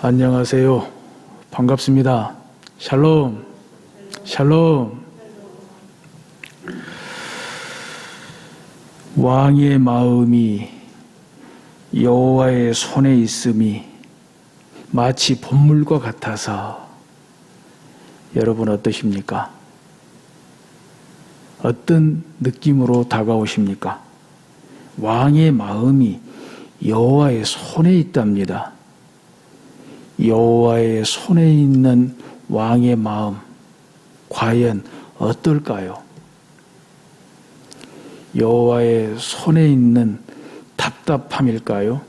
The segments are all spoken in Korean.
안녕하세요. 반갑습니다. 샬롬, 샬롬. 왕의 마음이 여호와의 손에 있음이 마치 본물과 같아서 여러분 어떠십니까? 어떤 느낌으로 다가오십니까? 왕의 마음이 여호와의 손에 있답니다. 여호와의 손에 있는 왕의 마음 과연 어떨까요? 여호와의 손에 있는 답답함일까요?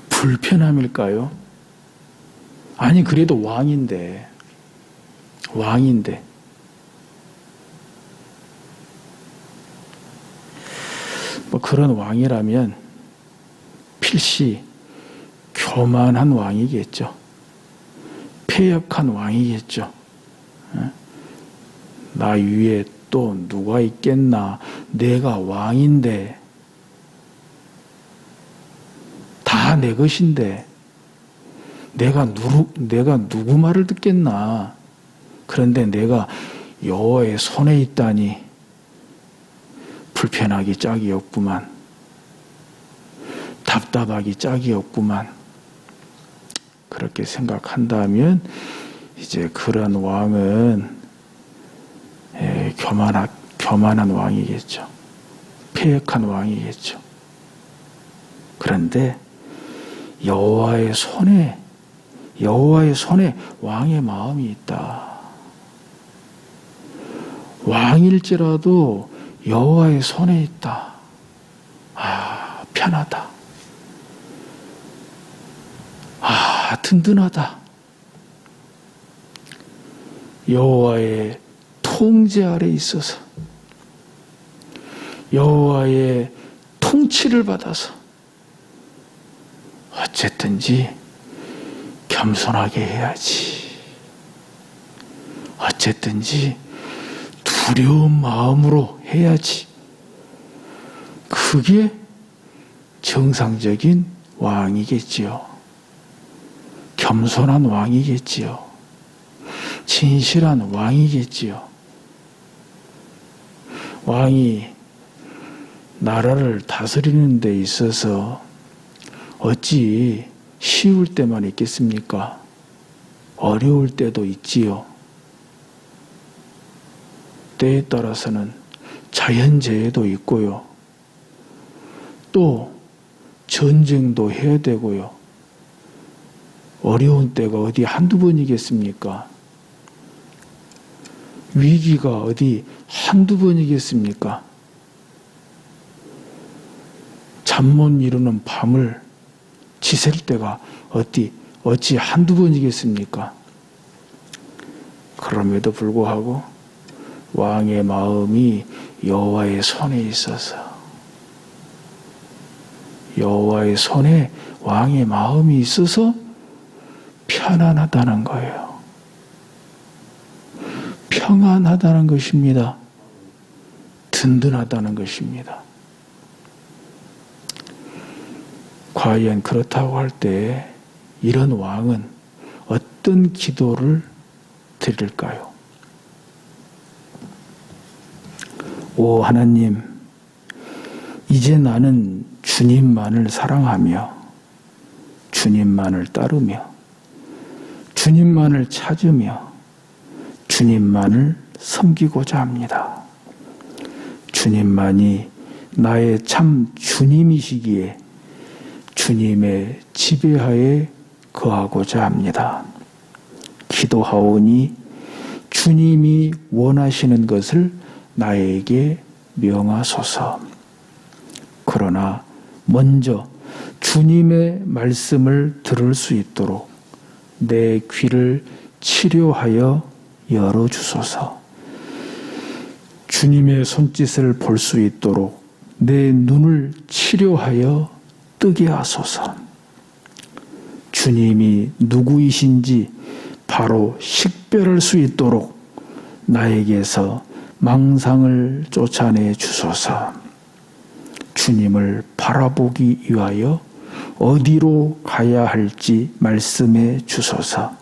불편함일까요? 아니 그래도 왕인데 뭐 그런 왕이라면 필시 교만한 왕이겠죠. 패역한 왕이겠죠. 나 위에 또 누가 있겠나. 내가 왕인데 다 내 것인데 내가 누구 말을 듣겠나. 그런데 내가 여호와의 손에 있다니 불편하기 짝이 없구만. 답답하기 짝이 없구만. 그렇게 생각한다면 이제 그런 왕은 교만한 왕이겠죠. 패역한 왕이겠죠. 그런데 여호와의 손에 왕의 마음이 있다. 왕일지라도 여호와의 손에 있다. 아, 편하다. 아, 든든하다. 여호와의 통제 아래 있어서 여호와의 통치를 받아서 어쨌든지 겸손하게 해야지. 어쨌든지 두려운 마음으로 해야지. 그게 정상적인 왕이겠지요. 겸손한 왕이겠지요. 진실한 왕이겠지요. 왕이 나라를 다스리는 데 있어서 어찌 쉬울 때만 있겠습니까? 어려울 때도 있지요. 때에 따라서는 자연재해도 있고요. 또 전쟁도 해야 되고요. 어려운 때가 어디 한두 번이겠습니까? 위기가 어디 한두 번이겠습니까? 잠 못 이루는 밤을 지샐 때가 어찌 한두 번이겠습니까? 그럼에도 불구하고 왕의 마음이 여호와의 손에 있어서 여호와의 손에 왕의 마음이 있어서 편안하다는 거예요. 평안하다는 것입니다. 든든하다는 것입니다. 과연 그렇다고 할 때 이런 왕은 어떤 기도를 드릴까요? 오 하나님, 이제 나는 주님만을 사랑하며 주님만을 따르며 주님만을 찾으며 주님만을 섬기고자 합니다. 주님만이 나의 참 주님이시기에 주님의 지배하에 거하고자 합니다. 기도하오니 주님이 원하시는 것을 나에게 명하소서. 그러나 먼저 주님의 말씀을 들을 수 있도록 내 귀를 치료하여 열어주소서. 주님의 손짓을 볼 수 있도록 내 눈을 치료하여 뜨게 하소서. 주님이 누구이신지 바로 식별할 수 있도록 나에게서 망상을 쫓아내 주소서. 주님을 바라보기 위하여 어디로 가야 할지 말씀해 주소서.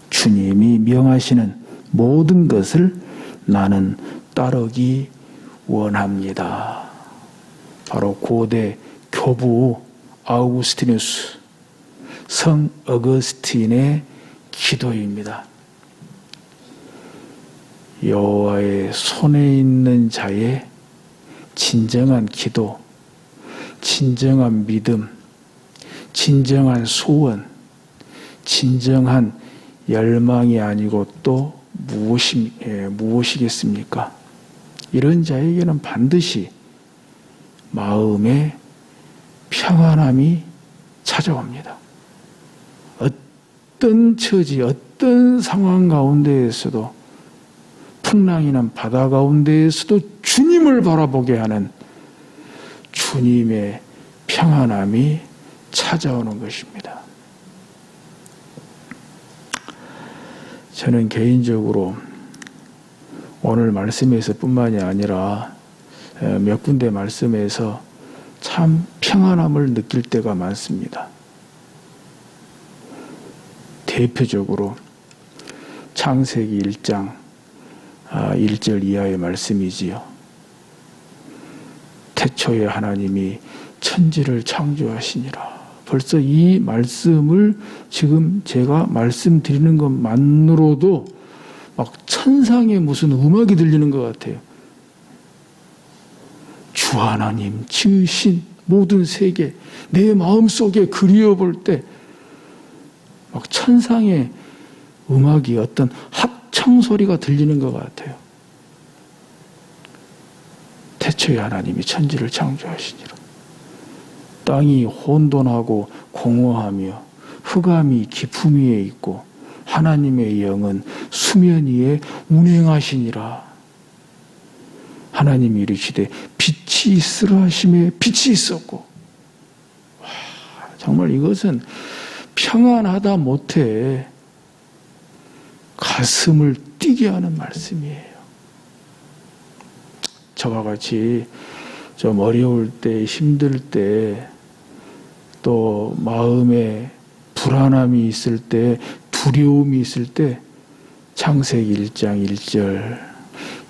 주님이 명하시는 모든 것을 나는 따르기 원합니다. 바로 고대 교부 아우구스티누스, 성 어거스틴의 기도입니다. 여호와의 손에 있는 자의 진정한 기도, 진정한 믿음, 진정한 소원, 진정한 열망이 아니고 또 무엇이겠습니까? 이런 자에게는 반드시 마음의 평안함이 찾아옵니다. 어떤 처지, 어떤 상황 가운데에서도, 풍랑이 난 바다 가운데에서도 주님을 바라보게 하는 주님의 평안함이 찾아오는 것입니다. 저는 개인적으로 오늘 말씀에서 뿐만이 아니라 몇 군데 말씀에서 참 평안함을 느낄 때가 많습니다. 대표적으로 창세기 1장 1절 이하의 말씀이지요. 태초에 하나님이 천지를 창조하시니라. 벌써 이 말씀을 지금 제가 말씀드리는 것만으로도 막 천상의 무슨 음악이 들리는 것 같아요. 주 하나님 지으신 모든 세계, 내 마음속에 그리워볼 때 막 천상의 음악이 어떤 합창소리가 들리는 것 같아요. 태초에 하나님이 천지를 창조하시니라. 땅이 혼돈하고 공허하며 흑암이 깊음 위에 있고 하나님의 영은 수면 위에 운행하시니라. 하나님이 이르시되 빛이 있으라 하심에 빛이 있었고. 와, 정말 이것은 평안하다 못해 가슴을 뛰게 하는 말씀이에요. 저와 같이 좀 어려울 때, 힘들 때, 또 마음에 불안함이 있을 때, 두려움이 있을 때 창세기 1장 1절,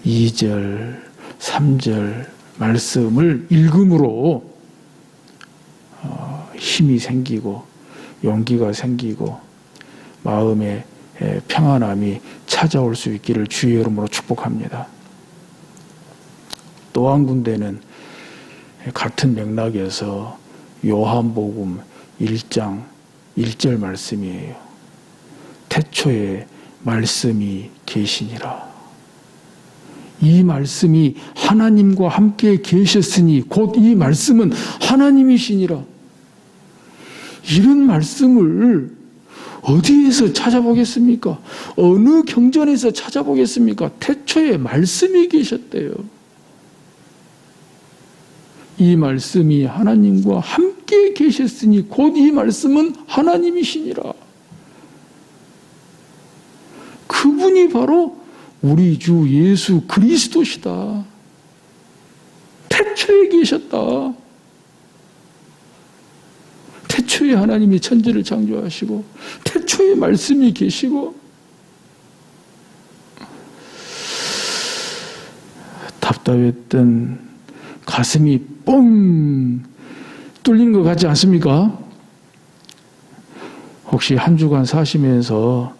2절, 3절 말씀을 읽음으로 힘이 생기고 용기가 생기고 마음에 평안함이 찾아올 수 있기를 주의 이름으로 축복합니다. 또 한 군데는 같은 맥락에서 요한복음 1장 1절 말씀이에요. 태초에 말씀이 계시니라. 이 말씀이 하나님과 함께 계셨으니 곧 이 말씀은 하나님이시니라. 이런 말씀을 어디에서 찾아보겠습니까? 어느 경전에서 찾아보겠습니까? 태초에 말씀이 계셨대요. 이 말씀이 하나님과 함께 계셨으니 곧 이 말씀은 하나님이시니라. 그분이 바로 우리 주 예수 그리스도시다. 태초에 계셨다. 태초에 하나님이 천지를 창조하시고 태초에 말씀이 계시고 답답했던 가슴이 뻥 뚫리는 것 같지 않습니까? 혹시 한 주간 사시면서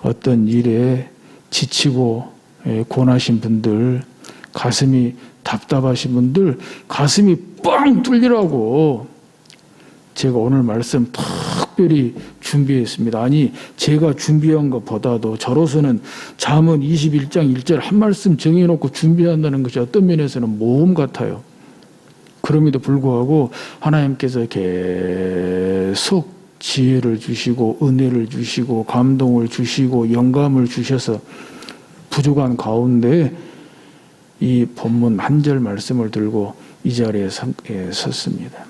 어떤 일에 지치고 고나신 분들, 가슴이 답답하신 분들, 가슴이 뻥 뚫리라고 제가 오늘 말씀 특별히 준비했습니다. 아니, 제가 준비한 것보다도 저로서는 잠언 21장 1절 한 말씀 정해놓고 준비한다는 것이 어떤 면에서는 모험 같아요. 그럼에도 불구하고 하나님께서 계속 지혜를 주시고 은혜를 주시고 감동을 주시고 영감을 주셔서 부족한 가운데 이 본문 한 절 말씀을 들고 이 자리에 섰습니다.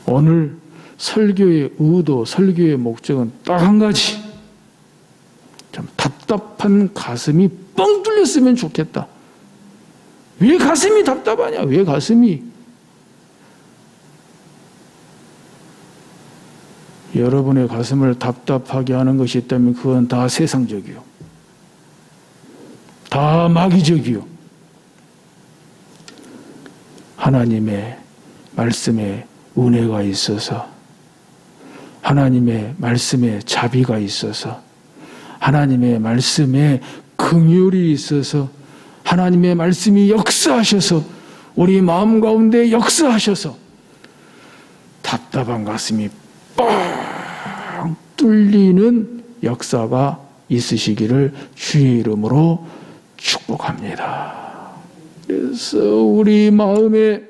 오늘 설교의 의도, 설교의 목적은 딱 한 가지. 좀 답답한 가슴이 뻥 뚫렸으면 좋겠다. 왜 가슴이 답답하냐? 왜 가슴이 여러분의 가슴을 답답하게 하는 것이 있다면 그건 다 세상적이요. 다 마귀적이요. 하나님의 말씀에 은혜가 있어서, 하나님의 말씀에 자비가 있어서, 하나님의 말씀에 긍휼이 있어서, 하나님의 말씀이 역사하셔서 우리 마음 가운데 역사하셔서 답답한 가슴이 뻥 뚫리는 역사가 있으시기를 주의 이름으로 축복합니다. 그래서 우리 마음에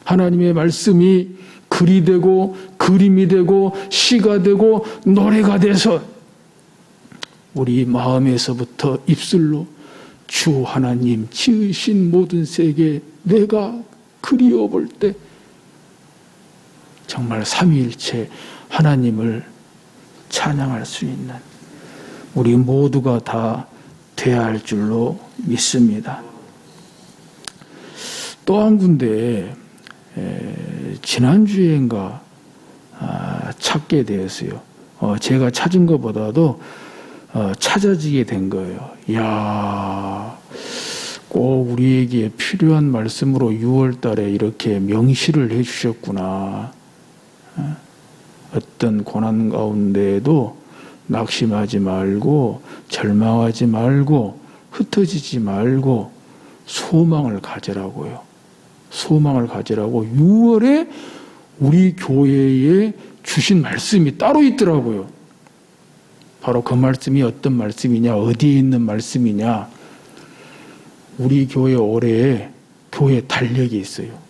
하나님의 말씀이 글이 되고 그림이 되고 시가 되고 노래가 돼서 우리 마음에서부터 입술로 주 하나님 지으신 모든 세계 내가 그리워 볼 때 정말 삼위일체 하나님을 찬양할 수 있는 우리 모두가 다 돼야 할 줄로 믿습니다. 또 한 군데 지난주에인가 찾게 되었어요. 제가 찾은 것보다도 찾아지게 된 거예요. 이야, 꼭 우리에게 필요한 말씀으로 6월 달에 이렇게 명시를 해주셨구나. 어떤 고난 가운데에도 낙심하지 말고 절망하지 말고 흩어지지 말고 소망을 가지라고요. 소망을 가지라고 6월에 우리 교회에 주신 말씀이 따로 있더라고요. 바로 그 말씀이 어떤 말씀이냐, 어디에 있는 말씀이냐. 우리 교회 올해 교회 달력이 있어요.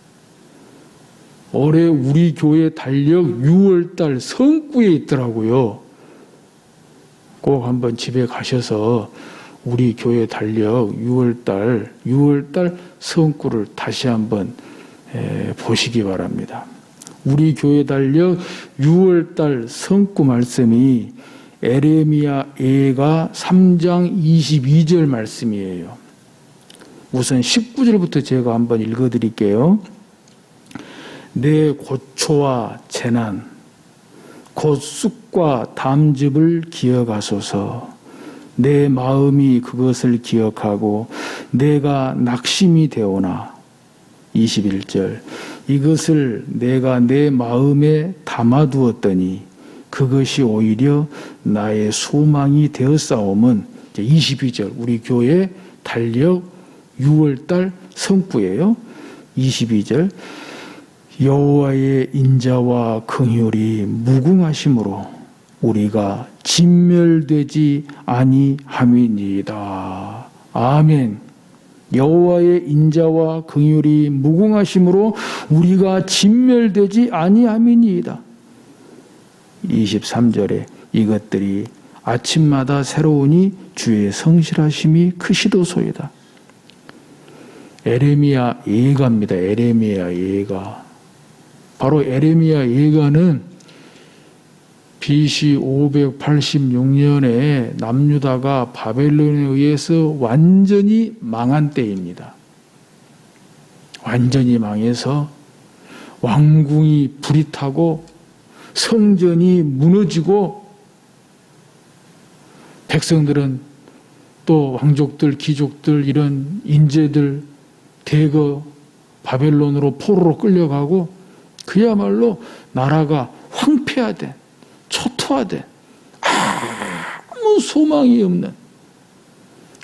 올해 우리 교회 달력 6월달 성구에 있더라고요. 꼭 한번 집에 가셔서 우리 교회 달력 6월달 성구를 다시 한번 보시기 바랍니다. 우리 교회 달력 6월달 성구 말씀이 에레미야 예가 3장 22절 말씀이에요. 우선 19절부터 제가 한번 읽어드릴게요. 내 고초와 재난 곧 쑥과 담즙을 기억하소서. 내 마음이 그것을 기억하고 내가 낙심이 되오나. 21절 이것을 내가 내 마음에 담아두었더니 그것이 오히려 나의 소망이 되었사옴은. 22절 우리 교회 달력 6월달 성구예요. 22절 여호와의 인자와 긍휼이 무궁하심으로 우리가 진멸되지 아니함이니이다. 아멘. 여호와의 인자와 긍휼이 무궁하심으로 우리가 진멸되지 아니함이니이다. 23절에 이것들이 아침마다 새로우니 주의 성실하심이 크시도소이다. 에레미야 예가입니다. 에레미야 예가. 바로 에레미야 예가는 BC 586년에 남유다가 바벨론에 의해서 완전히 망한 때입니다. 완전히 망해서 왕궁이 불이 타고 성전이 무너지고 백성들은 또 왕족들, 귀족들 이런 인재들 대거 바벨론으로 포로로 끌려가고 그야말로 나라가 황폐화된 초토화된 아무 소망이 없는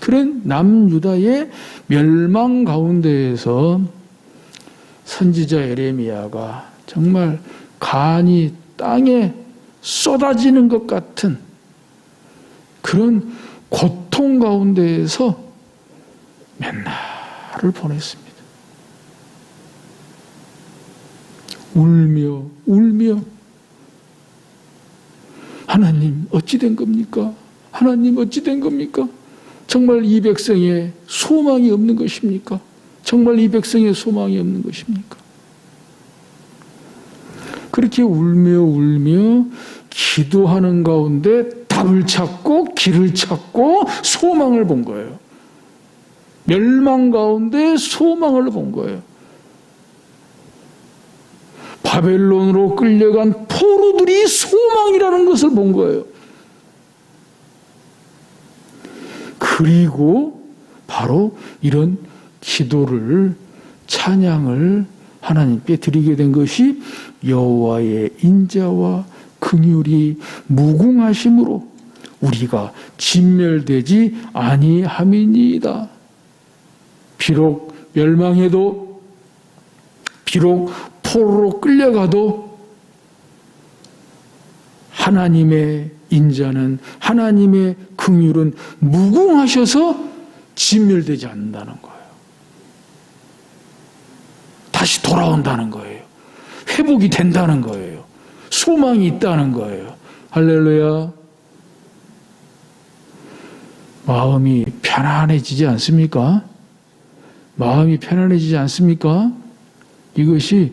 그런 남유다의 멸망 가운데에서 선지자 에레미야가 정말 간이 땅에 쏟아지는 것 같은 그런 고통 가운데에서 몇 날을 보냈습니다. 울며 하나님 어찌 된 겁니까? 하나님 어찌 된 겁니까? 정말 이 백성에 소망이 없는 것입니까? 정말 이 백성에 소망이 없는 것입니까? 그렇게 울며 기도하는 가운데 답을 찾고 길을 찾고 소망을 본 거예요. 멸망 가운데 소망을 본 거예요. 바벨론으로 끌려간 포로들이 소망이라는 것을 본 거예요. 그리고 바로 이런 기도를, 찬양을 하나님께 드리게 된 것이 여호와의 인자와 긍휼이 무궁하심으로 우리가 진멸되지 아니함이니이다. 비록 멸망해도, 비록 포로로 끌려가도 하나님의 인자는, 하나님의 긍휼은 무궁하셔서 진멸되지 않는다는 거예요. 다시 돌아온다는 거예요. 회복이 된다는 거예요. 소망이 있다는 거예요. 할렐루야. 마음이 편안해지지 않습니까? 마음이 편안해지지 않습니까? 이것이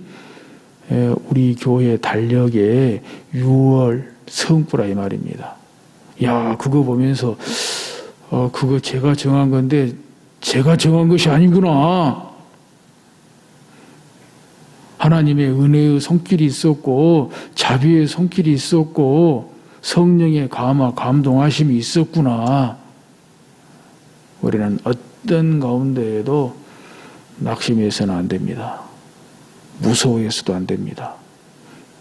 우리 교회 달력의 6월 성구라 이 말입니다. 야, 그거 보면서 그거 제가 정한 건데 제가 정한 것이 아니구나. 하나님의 은혜의 손길이 있었고 자비의 손길이 있었고 성령의 감화, 감동하심이 있었구나. 우리는 어떤 가운데에도 낙심해서는 안 됩니다. 무서워해서도 안 됩니다.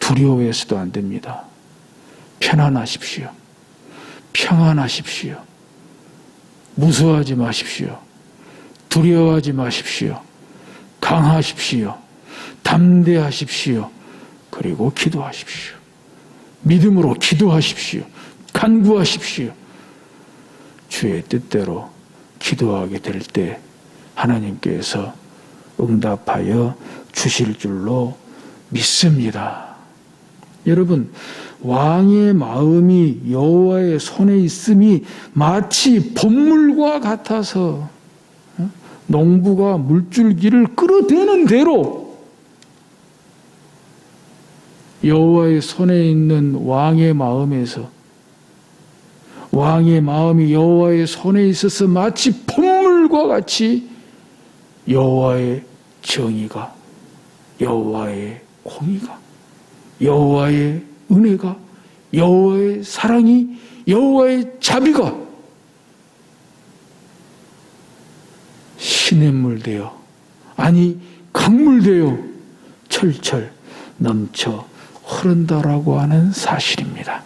두려워해서도 안 됩니다. 편안하십시오. 평안하십시오. 무서워하지 마십시오. 두려워하지 마십시오. 강하십시오. 담대하십시오. 그리고 기도하십시오. 믿음으로 기도하십시오. 간구하십시오. 주의 뜻대로 기도하게 될 때 하나님께서 응답하여 주실 줄로 믿습니다. 여러분, 왕의 마음이 여호와의 손에 있음이 마치 봇물과 같아서 농부가 물줄기를 끌어대는 대로 여호와의 손에 있는 왕의 마음에서, 왕의 마음이 여호와의 손에 있어서 마치 봇물과 같이 여호와의 정의가, 여호와의 공의가, 여호와의 은혜가, 여호와의 사랑이, 여호와의 자비가 시냇물 되어, 아니 강물 되어 철철 넘쳐 흐른다라고 하는 사실입니다.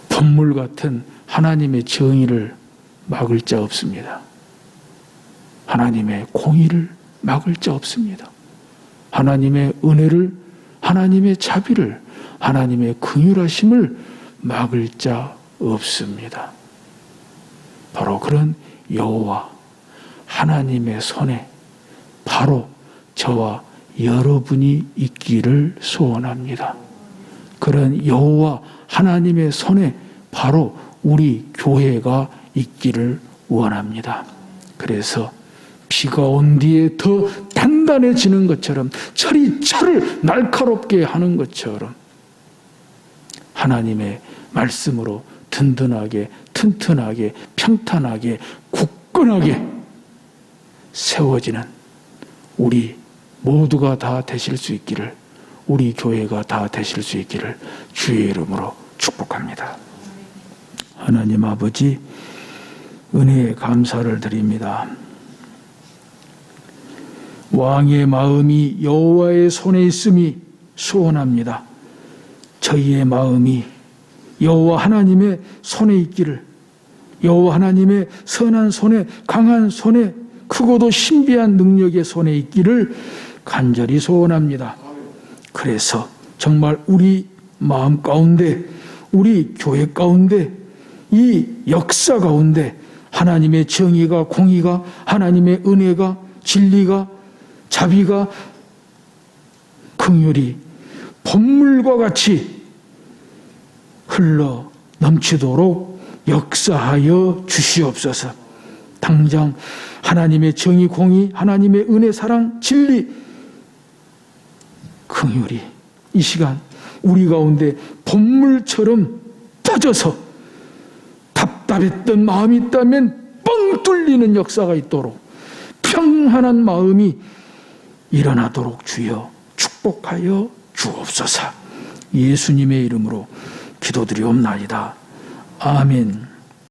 봇물 같은 하나님의 정의를 막을 자 없습니다. 하나님의 공의를 막을 자 없습니다. 하나님의 은혜를, 하나님의 자비를, 하나님의 긍휼하심을 막을 자 없습니다. 바로 그런 여호와 하나님의 손에 바로 저와 여러분이 있기를 소원합니다. 그런 여호와 하나님의 손에 바로 우리 교회가 있기를 원합니다. 그래서 비가 온 뒤에 더 단단해지는 것처럼, 철이 철을 날카롭게 하는 것처럼 하나님의 말씀으로 든든하게, 튼튼하게, 평탄하게, 굳건하게 세워지는 우리 모두가 다 되실 수 있기를, 우리 교회가 다 되실 수 있기를 주의 이름으로 축복합니다. 하나님 아버지, 은혜에 감사를 드립니다. 왕의 마음이 여호와의 손에 있음이 소원합니다. 저희의 마음이 여호와 하나님의 손에 있기를, 여호와 하나님의 선한 손에, 강한 손에, 크고도 신비한 능력의 손에 있기를 간절히 소원합니다. 그래서 정말 우리 마음 가운데, 우리 교회 가운데, 이 역사 가운데 하나님의 정의가, 공의가, 하나님의 은혜가, 진리가, 자비가, 긍휼이 봇물과 같이 흘러 넘치도록 역사하여 주시옵소서. 당장 하나님의 정의, 공의, 하나님의 은혜, 사랑, 진리, 긍휼이 이 시간 우리 가운데 봇물처럼 터져서 답답했던 마음이 있다면 뻥 뚫리는 역사가 있도록 평안한 마음이 일어나도록 주여 축복하여 주옵소서. 예수님의 이름으로 기도드리옵나이다. 아멘.